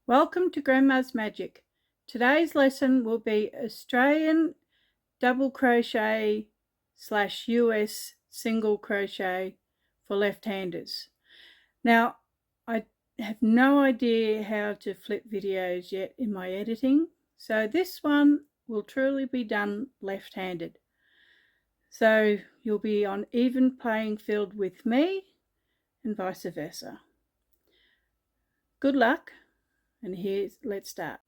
Welcome to Grandma's Magic. Today's lesson will be Australian double crochet / US single crochet for left-handers. Now, I have no idea how to flip videos yet in my editing, so this one will truly be done left-handed. So you'll be on even playing field with me and vice versa. Good luck, and let's start.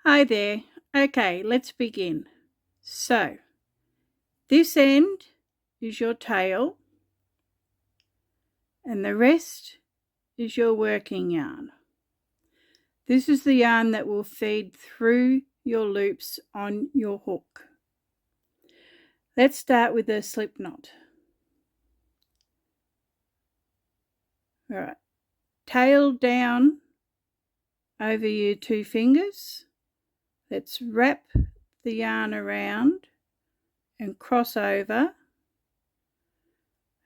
Hi there. Okay, let's begin. So, this end is your tail, and the rest is your working yarn. This is the yarn that will feed through your loops on your hook. Let's start with a slip knot. All right, tail down over your two fingers. Let's wrap the yarn around and cross over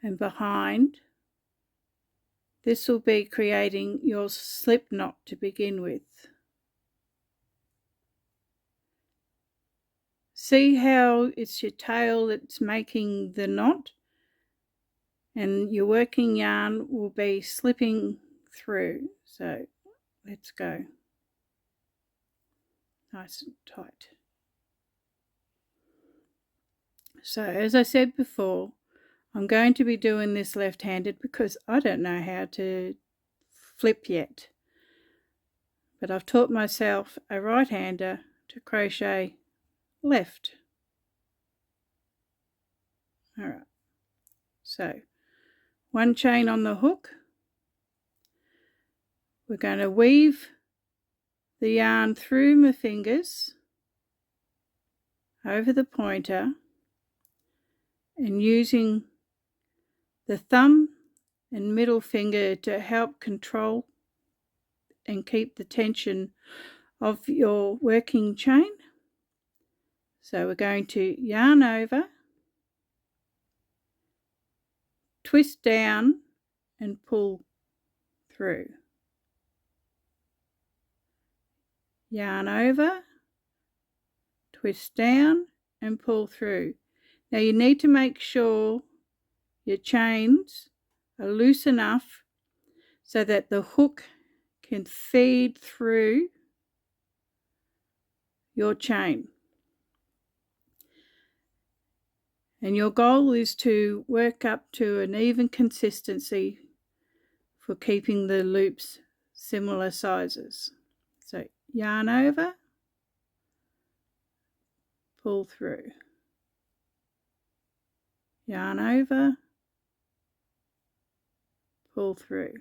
and behind. This will be creating your slip knot to begin with. See how it's your tail that's making the knot, and your working yarn will be slipping through. So let's go. Nice and tight. So as I said before, I'm going to be doing this left-handed because I don't know how to flip yet. But I've taught myself, a right-hander, to crochet left. All right. So one chain on the hook. We're going to weave the yarn through my fingers over the pointer and using the thumb and middle finger to help control and keep the tension of your working chain. So we're going to yarn over, twist down and pull through. Yarn over, twist down and pull through. Now you need to make sure your chains are loose enough so that the hook can feed through your chain. And your goal is to work up to an even consistency for keeping the loops similar sizes. So yarn over, pull through. Yarn over, pull through.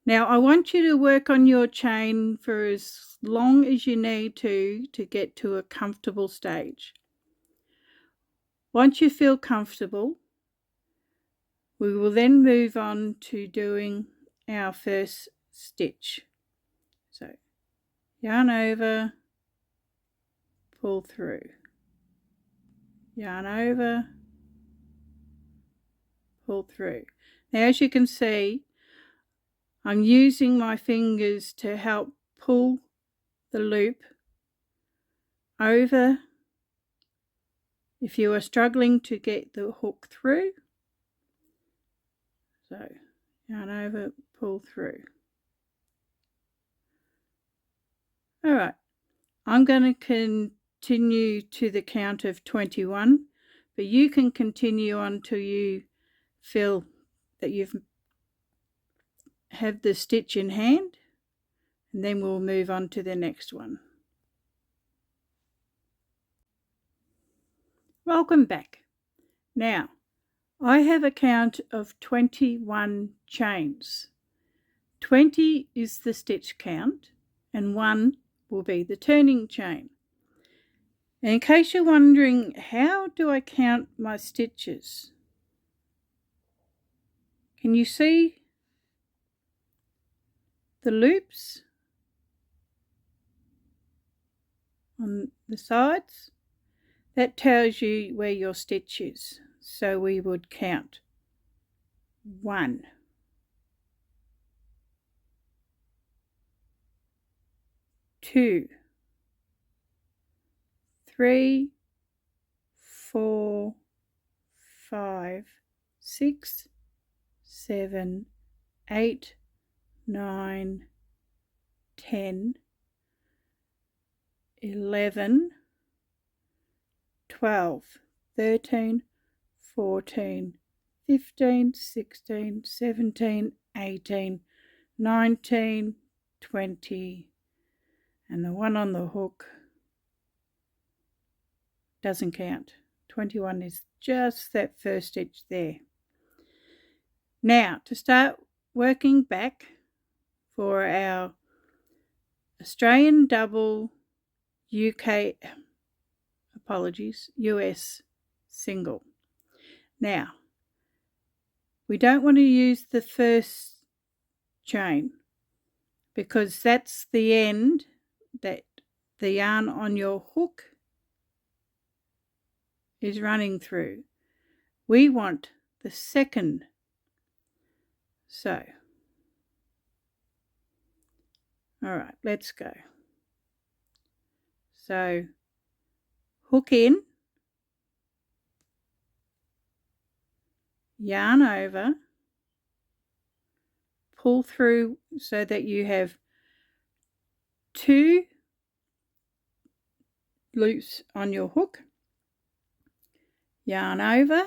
Now I want you to work on your chain for as long as you need to get to a comfortable stage. Once you feel comfortable, we will then move on to doing our first stitch. So yarn over, pull through. Yarn over, pull through. Now as you can see, I'm using my fingers to help pull the loop over if you are struggling to get the hook through. So yarn over, pull through. All right, I'm going to continue to the count of 21, but you can continue until you feel that you've have the stitch in hand, and then we'll move on to the next one. Welcome back. Now I have a count of 21 chains. 20 is the stitch count and 1 will be the turning chain. And in case you're wondering, how do I count my stitches? Can you see the loops on the sides? That tells you where your stitch is. So we would count 1, 2, 3, 4, 5, 6, 7, 8, 9, 10, 11, 12, 13, 14, 15, 16, 17, 18, 19, 20, and the one on the hook doesn't count. 21 is just that first stitch there. Now, to start working back for our Australian double US single. Now, we don't want to use the first chain because that's the end that the yarn on your hook is running through. We want the second. So, all right, let's go. So, hook in, yarn over, pull through so that you have 2 loops on your hook, yarn over,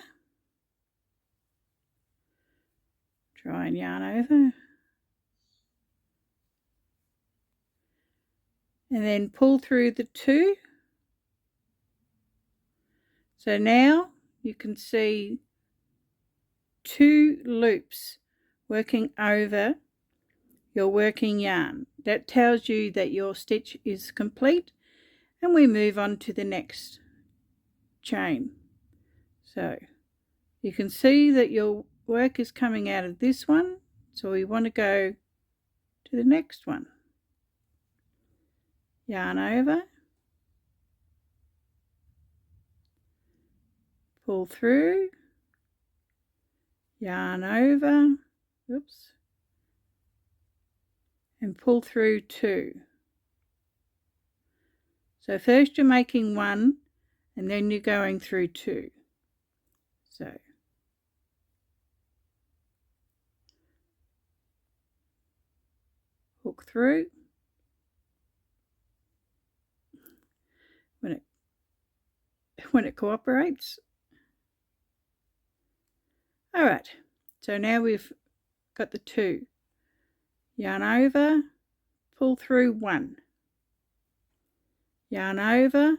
try and yarn over, and then pull through the 2. So now you can see 2 loops working over your working yarn. That tells you that your stitch is complete, and we move on to the next chain. So you can see that your work is coming out of this one, so we want to go to the next one. Yarn over, pull through, yarn over, oops, and pull through 2. So first you're making 1 and then you're going through 2. So hook through, when it cooperates. All right, so now we've got the 2. Yarn over, pull through 1. Yarn over,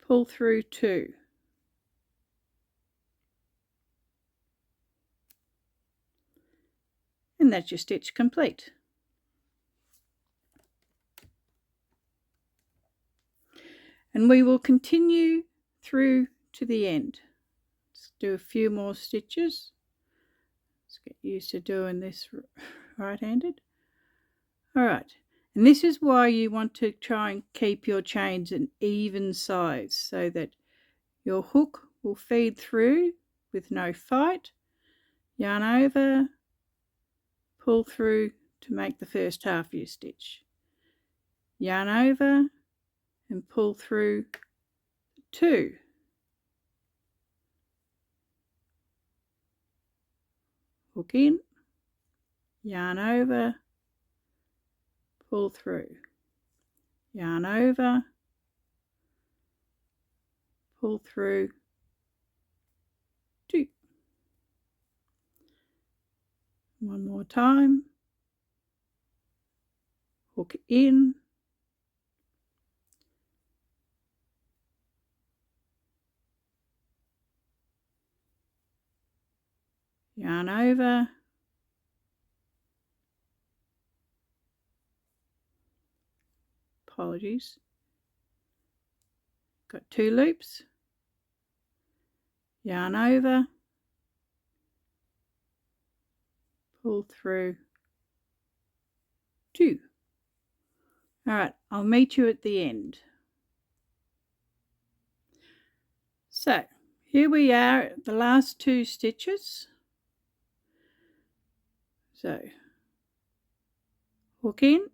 pull through 2. And that's your stitch complete. And we will continue through to the end. Let's do a few more stitches. Let's get used to doing this right-handed. All right, and this is why you want to try and keep your chains an even size so that your hook will feed through with no fight. Yarn over, pull through to make the first half of your stitch. Yarn over and pull through 2. Hook in, yarn over, pull through, yarn over, pull through 2. One more time, hook in, yarn over, apologies, got 2 loops, yarn over, pull through 2. All right, I'll meet you at the end. So here we are at the last 2 stitches. So hook in,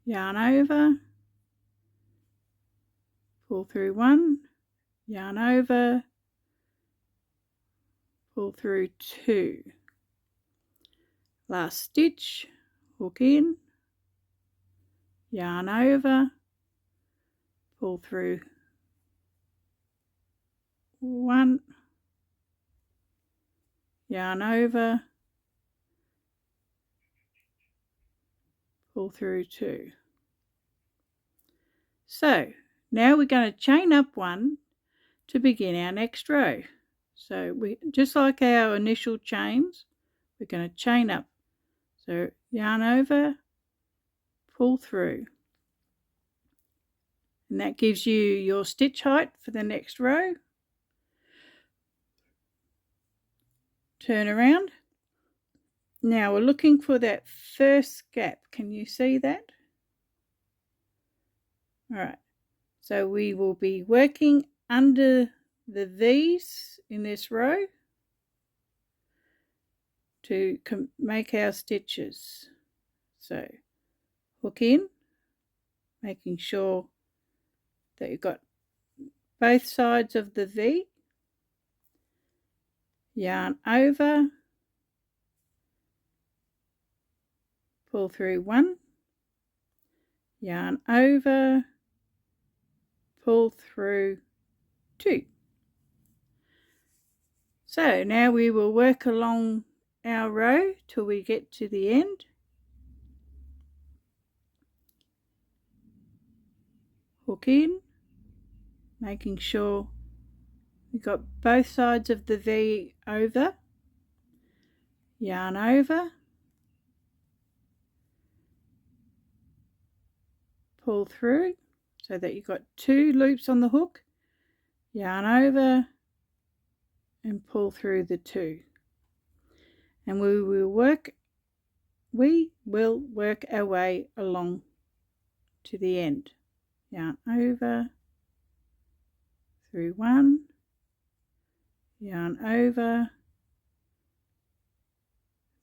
yarn over, pull through 1, yarn over, pull through 2. Last stitch, hook in, yarn over, pull through 1, yarn over, pull through 2. So now we're going to chain up 1 to begin our next row. So we, just like our initial chains, we're going to chain up. So yarn over, pull through, and that gives you your stitch height for the next row. Turn around. Now we're looking for that first gap. Can you see that? Alright, so we will be working under the V's in this row to make our stitches. So hook in, making sure that you've got both sides of the V, yarn over, pull through 1, yarn over, pull through 2. So now we will work along our row till we get to the end. Hook in, making sure we've got both sides of the V over, yarn over, pull through so that you've got 2 loops on the hook, yarn over and pull through the 2. And we will work our way along to the end. Yarn over, through 1, yarn over,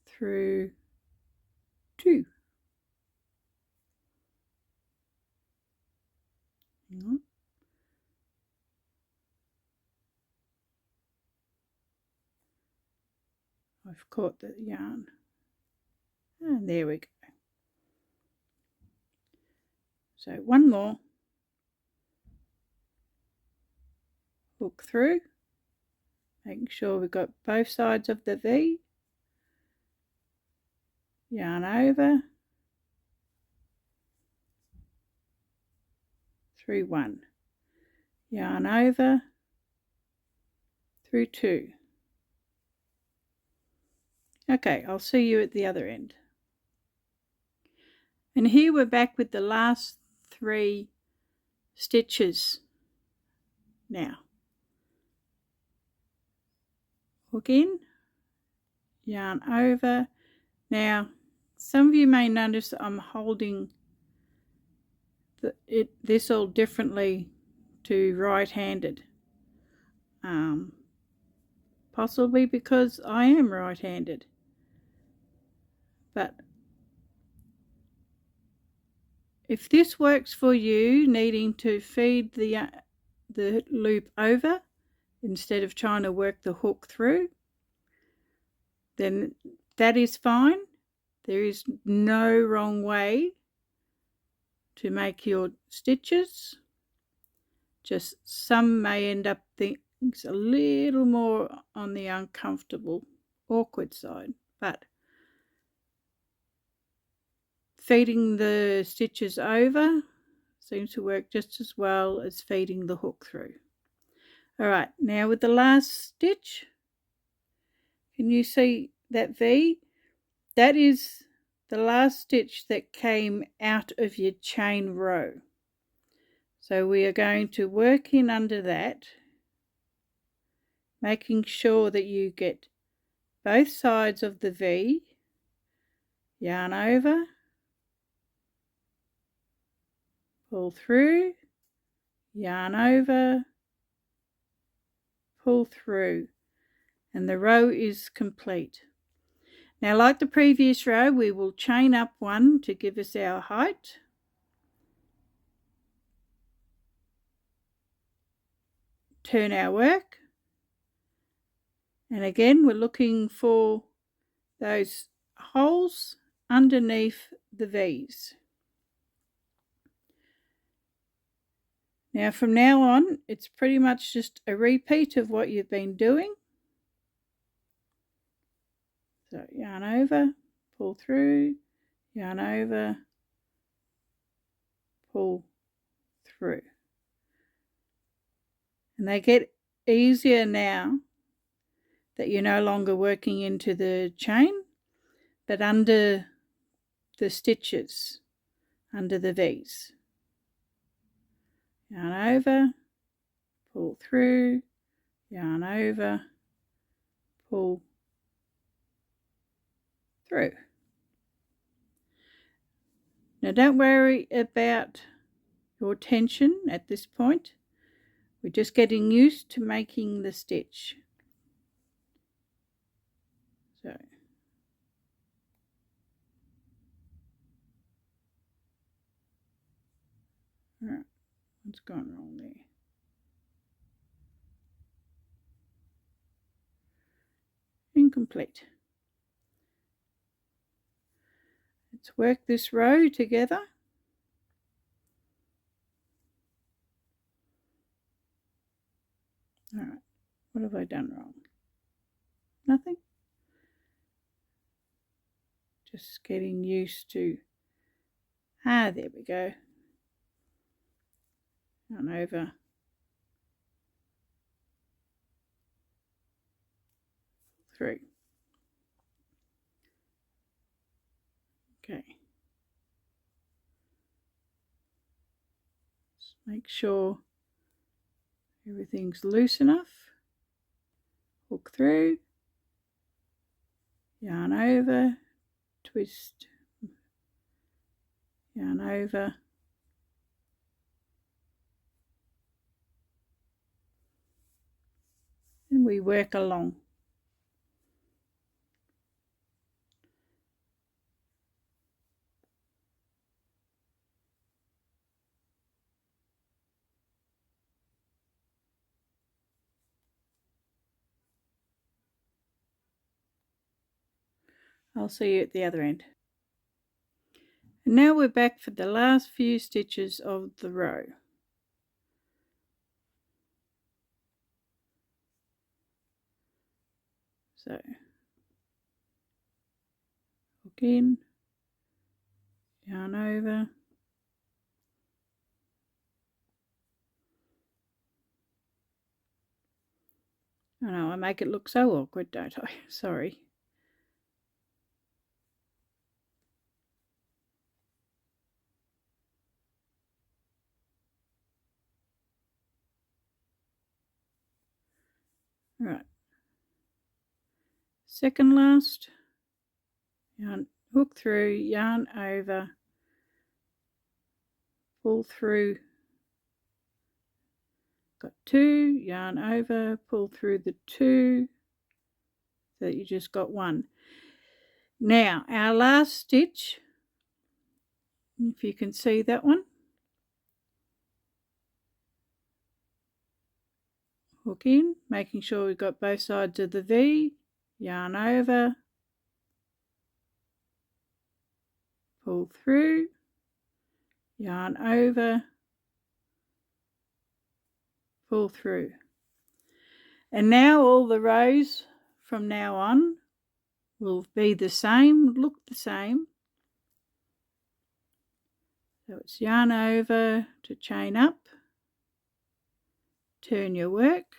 through 2. Hang on. I've caught the yarn, and there we go. So one more, hook through, making sure we've got both sides of the V, yarn over, through 1, yarn over, through 2. Okay, I'll see you at the other end. And here we're back with the last 3 stitches now. Hook in, yarn over. Now, some of you may notice that I'm holding this all differently to right-handed. Possibly because I am right-handed. But if this works for you, needing to feed the loop over instead of trying to work the hook through, then that is fine. There is no wrong way to make your stitches. Just some may end up things a little more on the uncomfortable, awkward side, but feeding the stitches over seems to work just as well as feeding the hook through. Alright, now with the last stitch, can you see that V? That is the last stitch that came out of your chain row. So we are going to work in under that, making sure that you get both sides of the V, yarn over, pull through, yarn over, pull through, and the row is complete. Now, like the previous row, we will chain up 1 to give us our height. turn our work, and again we're looking for those holes underneath the V's. Now from now on it's pretty much just a repeat of what you've been doing. So yarn over, pull through, yarn over, pull through. And they get easier now that you're no longer working into the chain, but under the stitches, under the V's. Yarn over, pull through, yarn over, pull through. Now don't worry about your tension at this point. We're just getting used to making the stitch. So alright, what's gone wrong there? Incomplete. Let's work this row together. Alright, what have I done wrong? Nothing. Just getting used to, there we go. Yarn over, through. Okay. Just make sure everything's loose enough. Hook through, yarn over, twist, yarn over, and we work along. I'll see you at the other end. And now we're back for the last few stitches of the row. So hook in, yarn over, I know I make it look so awkward, don't I? Sorry. Right, second last, yarn, hook through, yarn over, pull through, got 2, yarn over, pull through the 2, so that you just got 1. Now our last stitch, if you can see that one, hook in, making sure we've got both sides of the V, yarn over, pull through, yarn over, pull through. And now all the rows from now on will be the same, look the same. So it's yarn over to chain up, turn your work,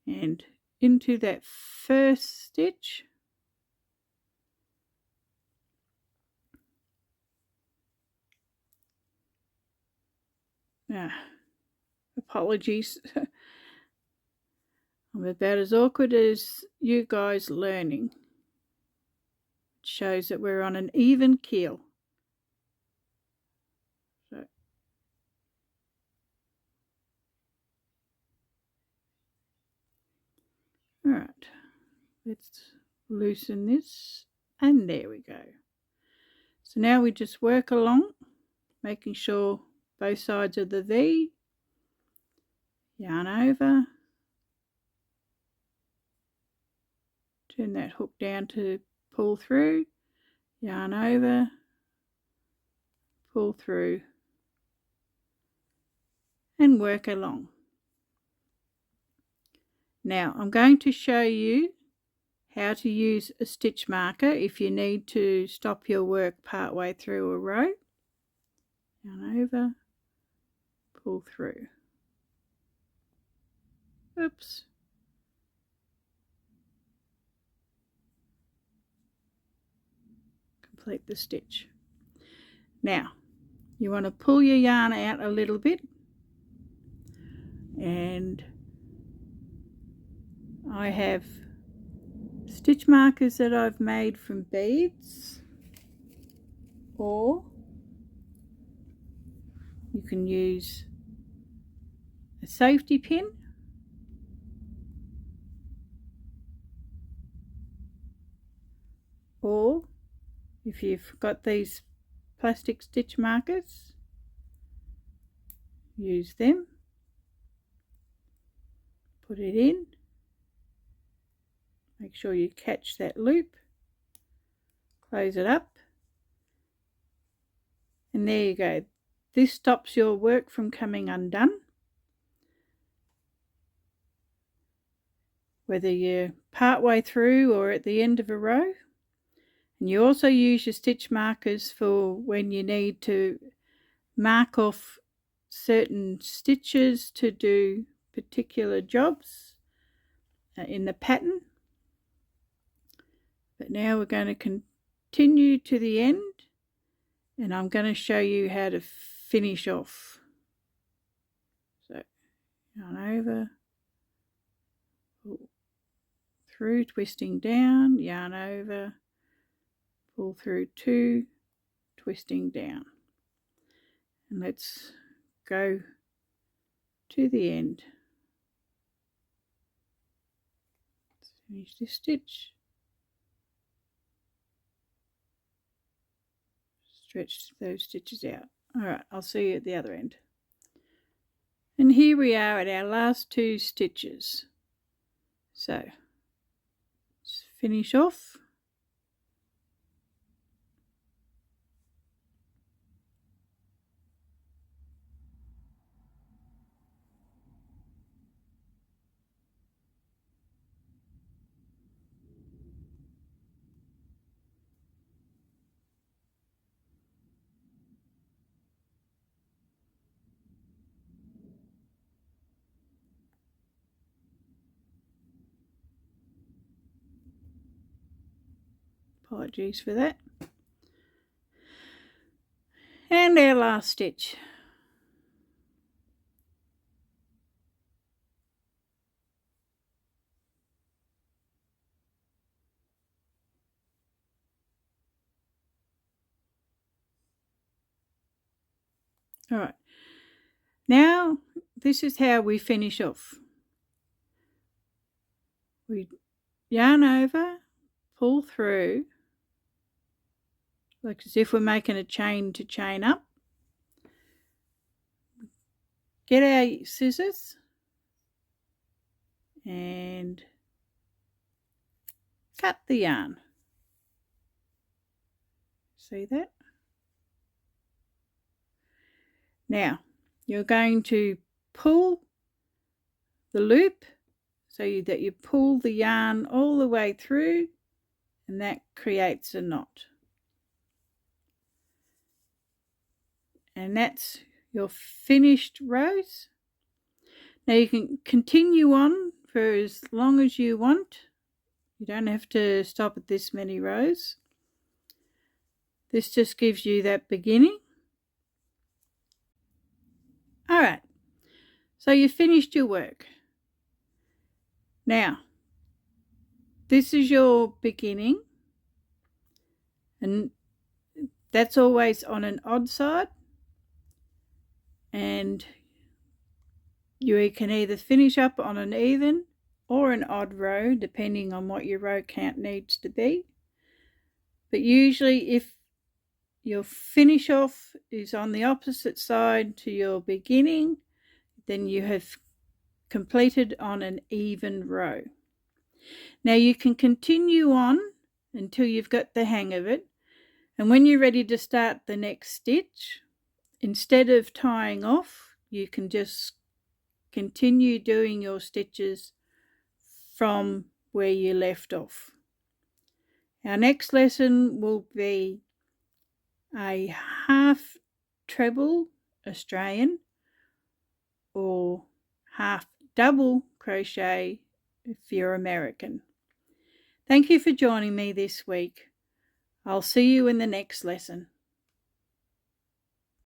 and into that first stitch, apologies, I'm about as awkward as you guys learning. It shows that we're on an even keel. So alright, let's loosen this, and there we go. So now we just work along, making sure both sides of the V, yarn over, turn that hook down to pull through, yarn over, pull through, and work along. Now I'm going to show you how to use a stitch marker if you need to stop your work part way through a row. Yarn over, pull through. Oops. Complete the stitch. Now you want to pull your yarn out a little bit, and I have stitch markers that I've made from beads, or you can use a safety pin, or if you've got these plastic stitch markers, use them, put it in, make sure you catch that loop, close it up, and there you go. This stops your work from coming undone, whether you're part way through or at the end of a row. And you also use your stitch markers for when you need to mark off certain stitches to do particular jobs in the pattern. But now we're going to continue to the end, and I'm going to show you how to finish off. So yarn over, pull through, twisting down, yarn over, pull through 2, twisting down. And let's go to the end. Let's finish this stitch. Stretch those stitches out. Alright, I'll see you at the other end. And here we are at our last 2 stitches. So let's finish off. Apologies for that. And our last stitch. All right. Now this is how we finish off. We yarn over, pull through, like as if we're making a chain to chain up. Get our scissors and cut the yarn. See that? Now you're going to pull the loop so that you pull the yarn all the way through, and that creates a knot. And that's your finished rows. Now you can continue on for as long as you want. You don't have to stop at this many rows. This just gives you that beginning. All right, so you finished your work. Now, this is your beginning, and that's always on an odd side, and you can either finish up on an even or an odd row depending on what your row count needs to be. But usually if your finish off is on the opposite side to your beginning, then you have completed on an even row. Now you can continue on until you've got the hang of it, and when you're ready to start the next stitch, instead of tying off, you can just continue doing your stitches from where you left off. Our next lesson will be a half treble Australian or half double crochet if you're American. Thank you for joining me this week. I'll see you in the next lesson.